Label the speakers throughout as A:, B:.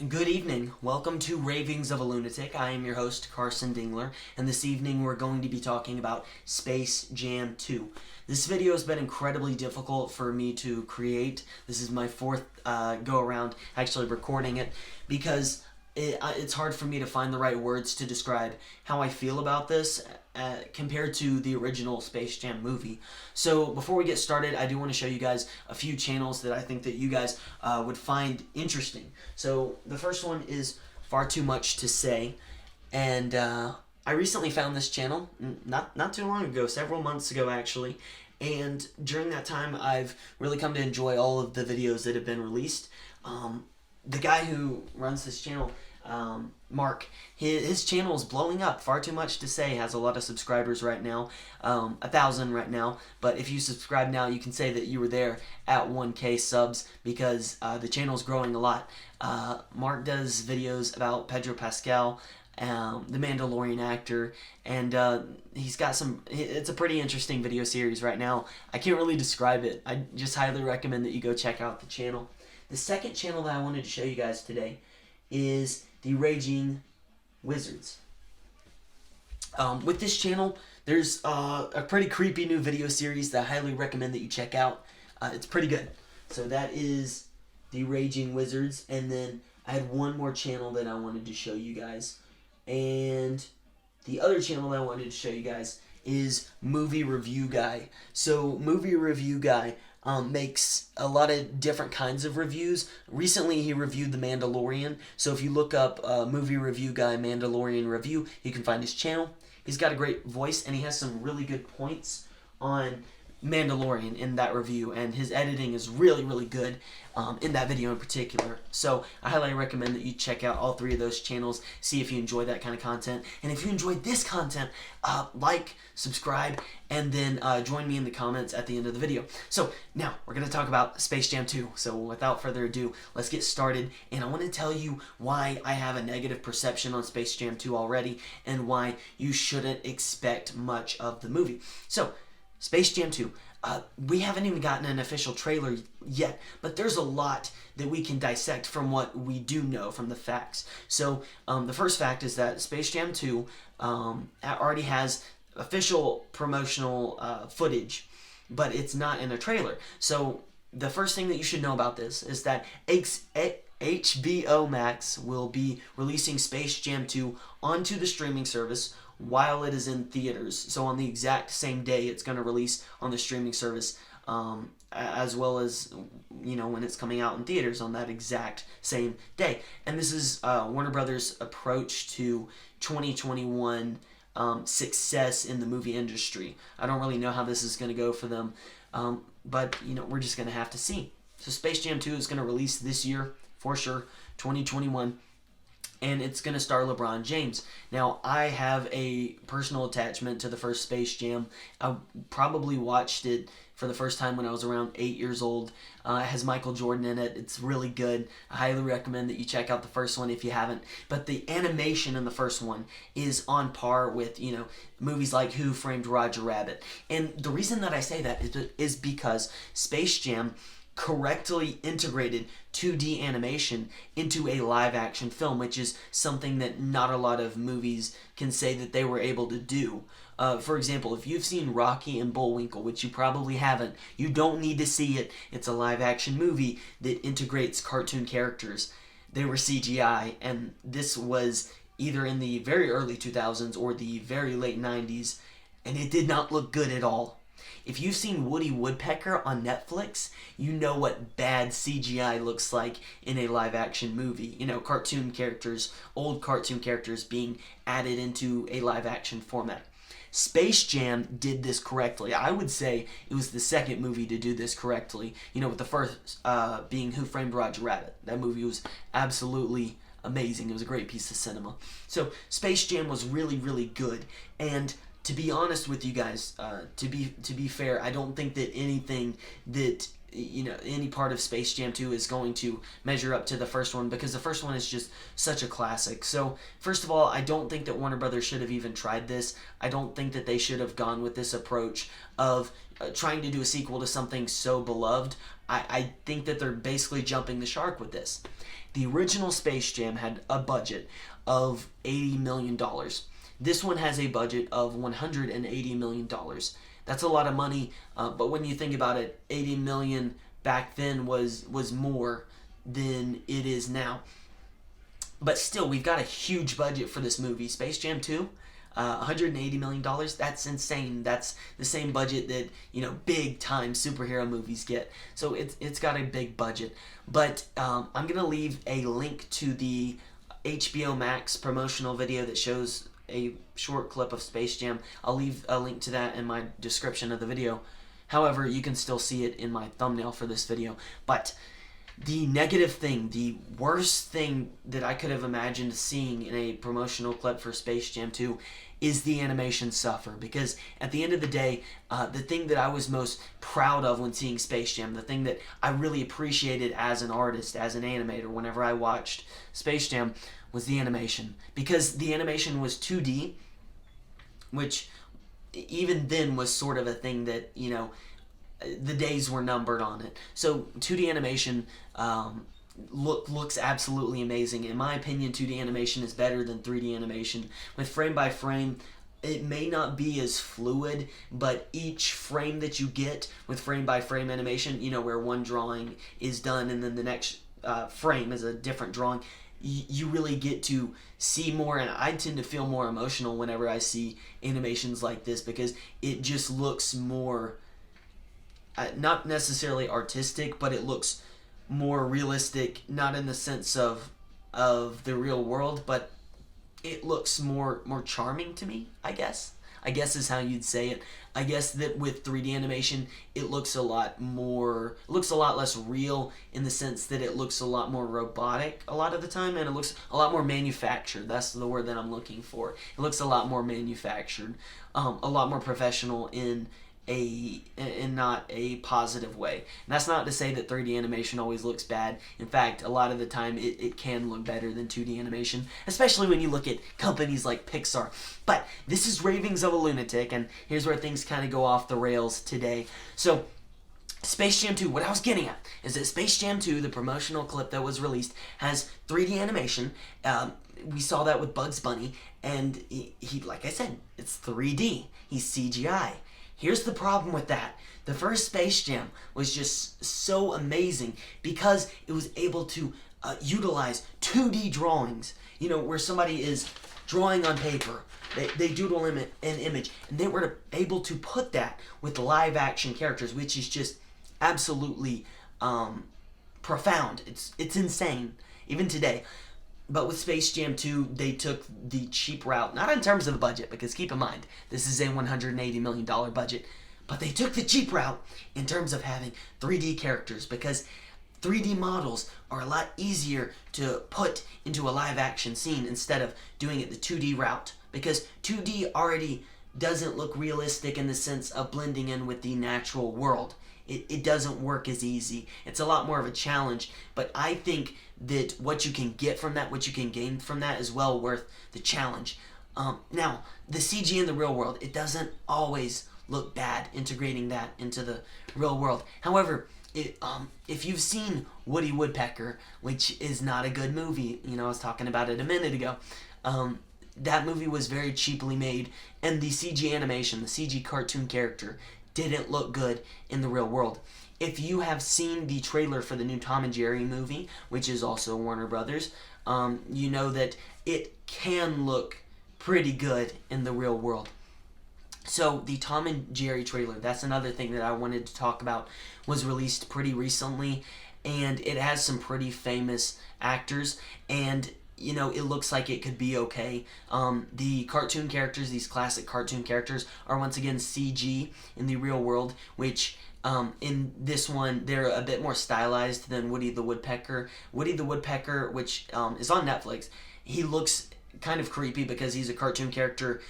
A: Good evening. Welcome to Ravings of a Lunatic. I am your host, Carson Dingler, and this evening we're going to be talking about Space Jam 2. This video has been incredibly difficult for me to create. This is my fourth go-around actually recording it because it's hard for me to find the right words to describe how I feel about this compared to the original Space Jam movie. So before we get started, I do want to show you guys a few channels that I think that you guys would find interesting. So the first one is Far Too Much to Say, and I recently found this channel not too long ago, several months ago actually, and during that time I've really come to enjoy all of the videos that have been released. The guy who runs this channel, Mark, his channel is blowing up. Far Too Much to Say has a lot of subscribers right now, 1,000 right now. But if you subscribe now, you can say that you were there at 1K subs because the channel is growing a lot. Mark does videos about Pedro Pascal, the Mandalorian actor, and he's got some. It's a pretty interesting video series right now. I can't really describe it. I just highly recommend that you go check out the channel. The second channel that I wanted to show you guys today is the Raging Wizards. With this channel, there's a pretty creepy new video series that I highly recommend that you check out. It's pretty good. So that is the Raging Wizards, and then I had one more channel that I wanted to show you guys. And the other channel that I wanted to show you guys is Movie Review Guy. So Movie Review Guy makes a lot of different kinds of reviews. Recently, he reviewed The Mandalorian. So if you look up Movie Review Guy Mandalorian Review, you can find his channel. He's got a great voice, and he has some really good points on Mandalorian in that review, and his editing is really, really good in that video in particular. So I highly recommend that you check out all three of those channels, see if you enjoy that kind of content. And if you enjoyed this content, like, subscribe, and then join me in the comments at the end of the video. So now we're going to talk about Space Jam 2. So without further ado, let's get started. And I want to tell you why I have a negative perception on Space Jam 2 already, and why you shouldn't expect much of the movie. So Space Jam 2. We haven't even gotten an official trailer yet, but there's a lot that we can dissect from what we do know from the facts. So the first fact is that Space Jam 2 already has official promotional footage, but it's not in a trailer. So the first thing that you should know about this is that HBO Max will be releasing Space Jam 2 onto the streaming service while it is in theaters. So on the exact same day it's going to release on the streaming service, as well as, you know, when it's coming out in theaters on that exact same day. And this is Warner Brothers' approach to 2021 success in the movie industry. I don't really know how this is going to go for them, but, you know, we're just going to have to see. So Space Jam 2 is going to release this year, for sure, 2021. And it's going to star LeBron James. Now, I have a personal attachment to the first Space Jam. I probably watched it for the first time when I was around 8 years old. It has Michael Jordan in it. It's really good. I highly recommend that you check out the first one if you haven't. But the animation in the first one is on par with, you know, movies like Who Framed Roger Rabbit. And the reason that I say that is because Space Jam correctly integrated 2D animation into a live-action film, which is something that not a lot of movies can say that they were able to do. For example, if you've seen Rocky and Bullwinkle, which you probably haven't, you don't need to see it. It's a live-action movie that integrates cartoon characters. They were CGI, and this was either in the very early 2000s or the very late 90s, and it did not look good at all. If you've seen Woody Woodpecker on Netflix, you know what bad CGI looks like in a live-action movie. You know, cartoon characters, old cartoon characters being added into a live-action format. Space Jam did this correctly. I would say it was the second movie to do this correctly. You know, with the first being Who Framed Roger Rabbit. That movie was absolutely amazing. It was a great piece of cinema. So Space Jam was really, really good. And to be honest with you guys, to be fair, I don't think that anything that, you know, any part of Space Jam 2 is going to measure up to the first one, because the first one is just such a classic. So first of all, I don't think that Warner Brothers should have even tried this. I don't think that they should have gone with this approach of trying to do a sequel to something so beloved, I think that they're basically jumping the shark with this. The original Space Jam had a budget of $80 million. This one has a budget of $180 million. That's a lot of money, but when you think about it, 80 million back then was more than it is now. But still, we've got a huge budget for this movie. Space Jam 2, $180 million. That's insane. That's the same budget that, big time superhero movies get. So it's got a big budget. But I'm going to leave a link to the HBO Max promotional video that shows a short clip of Space Jam. I'll leave a link to that in my description of the video. However, you can still see it in my thumbnail for this video. But the negative thing, the worst thing that I could have imagined seeing in a promotional clip for Space Jam 2 is the animation suffer. Because at the end of the day, the thing that I was most proud of when seeing Space Jam, the thing that I really appreciated as an artist, as an animator, whenever I watched Space Jam, was the animation. Because the animation was 2D, which even then was sort of a thing that, the days were numbered on it. So 2D animation looks absolutely amazing. In my opinion, 2D animation is better than 3D animation. With frame by frame, it may not be as fluid, but each frame that you get with frame by frame animation, where one drawing is done and then the next frame is a different drawing, you really get to see more, and I tend to feel more emotional whenever I see animations like this, because it just looks more, not necessarily artistic, but it looks more realistic, not in the sense of the real world, but it looks more charming to me, I guess is how you'd say it. I guess that with 3D animation, it looks a lot less real, in the sense that it looks a lot more robotic a lot of the time, and it looks a lot more manufactured. That's the word that I'm looking for. It looks a lot more manufactured, a lot more professional in not a positive way. And that's not to say that 3D animation always looks bad. In fact, a lot of the time it can look better than 2D animation, especially when you look at companies like Pixar. But this is Ravings of a Lunatic, and here's where things kind of go off the rails today. So Space Jam 2, what I was getting at is that Space Jam 2, the promotional clip that was released, has 3D animation. We saw that with Bugs Bunny, and he, like I said, it's 3D. He's CGI. Here's the problem with that. The first Space Jam was just so amazing because it was able to utilize 2D drawings, where somebody is drawing on paper. They doodle an image, and they were able to put that with live action characters, which is just absolutely profound. It's insane, even today. But with Space Jam 2, they took the cheap route, not in terms of the budget, because keep in mind, this is a $180 million budget, but they took the cheap route in terms of having 3D characters, because 3D models are a lot easier to put into a live action scene instead of doing it the 2D route, because 2D already doesn't look realistic in the sense of blending in with the natural world. It doesn't work as easy. It's a lot more of a challenge, but I think that what you can get from that, what you can gain from that, is well worth the challenge. Now, the CG in the real world, it doesn't always look bad integrating that into the real world. However, if you've seen Woody Woodpecker, which is not a good movie, I was talking about it a minute ago, that movie was very cheaply made, and the CG animation, the CG cartoon character, didn't look good in the real world. If you have seen the trailer for the new Tom and Jerry movie, which is also Warner Brothers, you know that it can look pretty good in the real world. So the Tom and Jerry trailer, that's another thing that I wanted to talk about, was released pretty recently, and it has some pretty famous actors, and it looks like it could be okay. The cartoon characters, these classic cartoon characters, are once again CG in the real world, which in this one, they're a bit more stylized than Woody the Woodpecker. Woody the Woodpecker, which is on Netflix, he looks kind of creepy because he's a cartoon character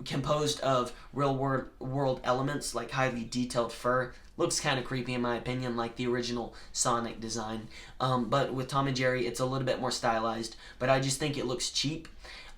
A: composed of real world elements, like highly detailed fur. Looks kind of creepy in my opinion, like the original Sonic design. But with Tom and Jerry, it's a little bit more stylized, but I just think it looks cheap.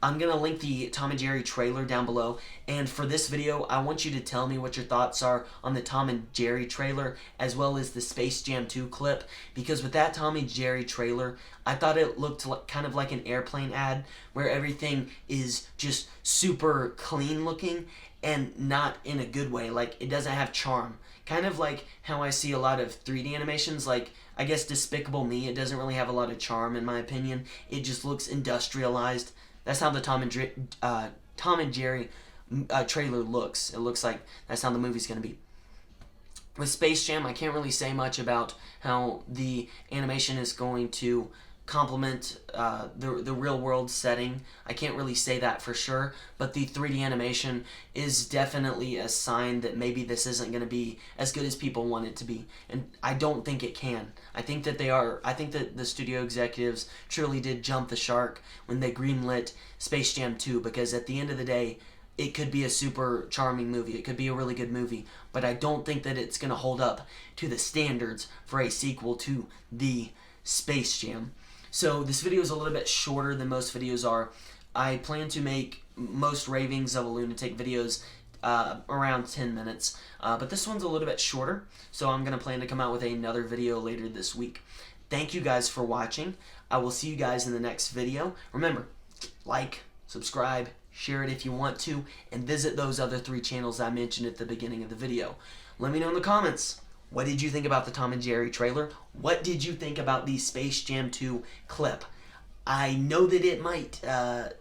A: I'm going to link the Tom and Jerry trailer down below. And for this video, I want you to tell me what your thoughts are on the Tom and Jerry trailer as well as the Space Jam 2 clip. Because with that Tom and Jerry trailer, I thought it looked kind of like an airplane ad where everything is just super clean looking and not in a good way. Like, it doesn't have charm. Kind of like how I see a lot of 3D animations, like, I guess Despicable Me. It doesn't really have a lot of charm in my opinion. It just looks industrialized. That's how the Tom and Jerry trailer looks. It looks like that's how the movie's going to be. With Space Jam, I can't really say much about how the animation is going to complement the real world setting. I can't really say that for sure, but the 3D animation is definitely a sign that maybe this isn't going to be as good as people want it to be, and I don't think it can. I think that the studio executives truly did jump the shark when they greenlit Space Jam 2, because at the end of the day, it could be a super charming movie. It could be a really good movie, but I don't think that it's going to hold up to the standards for a sequel to the Space Jam. So this video is a little bit shorter than most videos are. I plan to make most Ravings of a Lunatic videos around 10 minutes, but this one's a little bit shorter, so I'm going to plan to come out with another video later this week. Thank you guys for watching. I will see you guys in the next video. Remember, like, subscribe, share it if you want to, and visit those other 3 channels I mentioned at the beginning of the video. Let me know in the comments, what did you think about the Tom and Jerry trailer? What did you think about the Space Jam 2 clip? I know that it might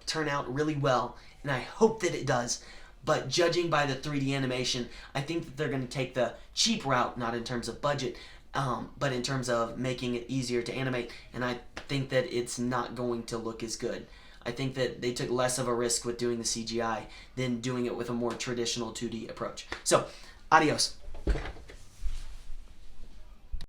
A: turn out really well, and I hope that it does. But judging by the 3D animation, I think that they're going to take the cheap route, not in terms of budget, but in terms of making it easier to animate, and I think that it's not going to look as good. I think that they took less of a risk with doing the CGI than doing it with a more traditional 2D approach. So, adios.